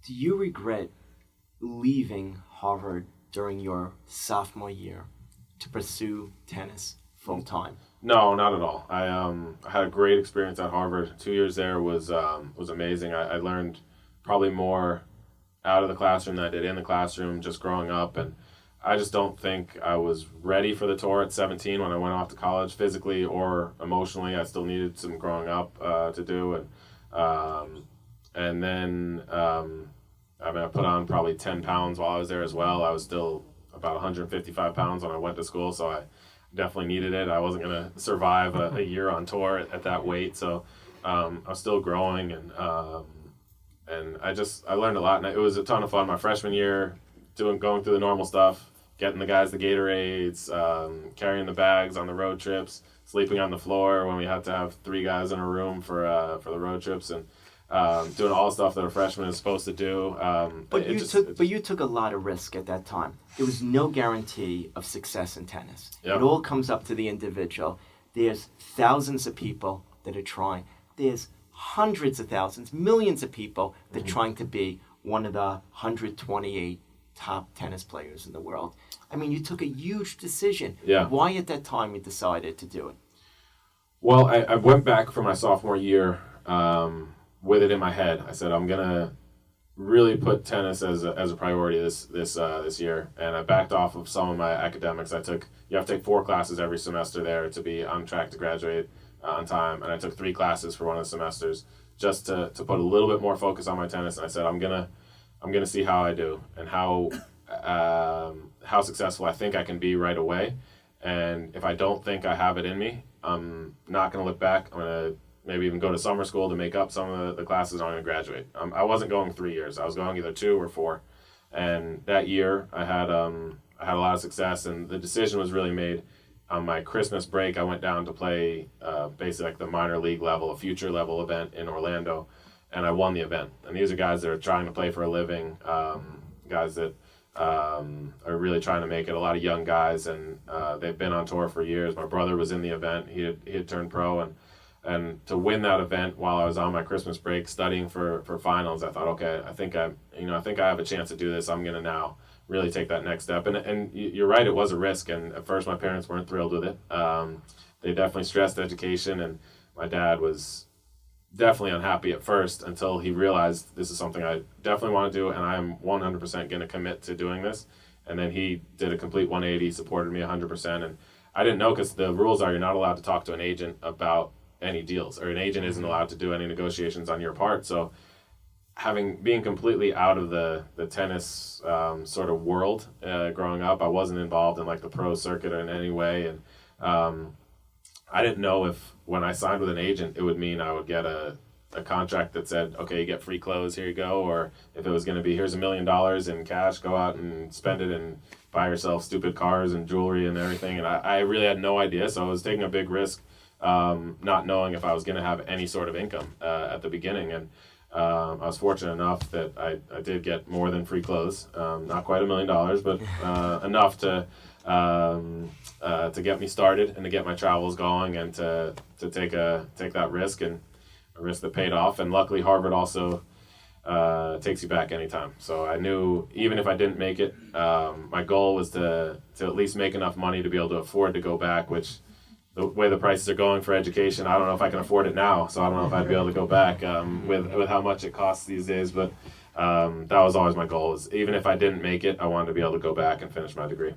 Do you regret leaving Harvard during your sophomore year to pursue tennis full time? No, not at all. I had a great experience at Harvard. 2 years there was amazing. I learned probably more out of the classroom than I did in the classroom just growing up, and I just don't think I was ready for the tour at 17 when I went off to college, physically or emotionally. I still needed some growing up to do, and then I put on probably 10 pounds while I was there as well. I was still about 155 pounds when I went to school, so I definitely needed it. I wasn't going to survive a year on tour at that weight, so I was still growing, and I learned a lot, and it was a ton of fun. My freshman year, going through the normal stuff, getting the guys the Gatorades, carrying the bags on the road trips, sleeping on the floor when we had to have 3 guys in a room for the road trips, and doing all the stuff that a freshman is supposed to do. But you took a lot of risk at that time. There was no guarantee of success in tennis. Yep. It all comes up to the individual. There's thousands of people that are trying. There's hundreds of thousands, millions of people that are trying to be one of the 128 top tennis players in the world. I mean, you took a huge decision. Yeah. Why at that time you decided to do it? Well, I went back for my sophomore year with it in my head. I said, I'm going to really put tennis as a priority this year. And I backed off of some of my academics. You have to take 4 classes every semester there to be on track to graduate on time. And I took 3 classes for one of the semesters just to put a little bit more focus on my tennis. And I said, I'm gonna see how I do and how successful I think I can be right away. And if I don't think I have it in me, I'm not gonna look back. I'm gonna maybe even go to summer school to make up some of the classes I'm gonna graduate. I wasn't going 3 years. I was going either 2 or 4. And that year I had a lot of success, and the decision was really made on my Christmas break. I went down to play basically like the minor league level, a future level event in Orlando, and I won the event. And these are guys that are trying to play for a living, guys that are really trying to make it, a lot of young guys, and they've been on tour for years. My brother was in the event. He had turned pro, and to win that event while I was on my Christmas break studying for finals, I thought, okay, I think I have a chance to do this. I'm going to now really take that next step. And you're right, it was a risk, and at first my parents weren't thrilled with it. They definitely stressed education, and my dad was definitely unhappy at first until he realized this is something I definitely want to do, and I'm 100% going to commit to doing this. And then he did a complete 180, supported me 100%. And I didn't know, because the rules are you're not allowed to talk to an agent about any deals, or an agent isn't allowed to do any negotiations on your part. So being completely out of the tennis sort of world growing up, I wasn't involved in like the pro circuit in any way. And I didn't know if when I signed with an agent, it would mean I would get a contract that said, okay, you get free clothes, here you go, or if it was going to be, here's $1 million in cash, go out and spend it and buy yourself stupid cars and jewelry and everything. And I really had no idea, so I was taking a big risk, not knowing if I was going to have any sort of income at the beginning. And I was fortunate enough that I did get more than free clothes, not quite $1 million, but enough to get me started and to get my travels going, and to take that risk, and a risk that paid off. And luckily Harvard also takes you back anytime. So I knew even if I didn't make it, my goal was to at least make enough money to be able to afford to go back, which the way the prices are going for education, I don't know if I can afford it now. So I don't know if I'd be able to go back with how much it costs these days. But that was always my goal, is even if I didn't make it, I wanted to be able to go back and finish my degree.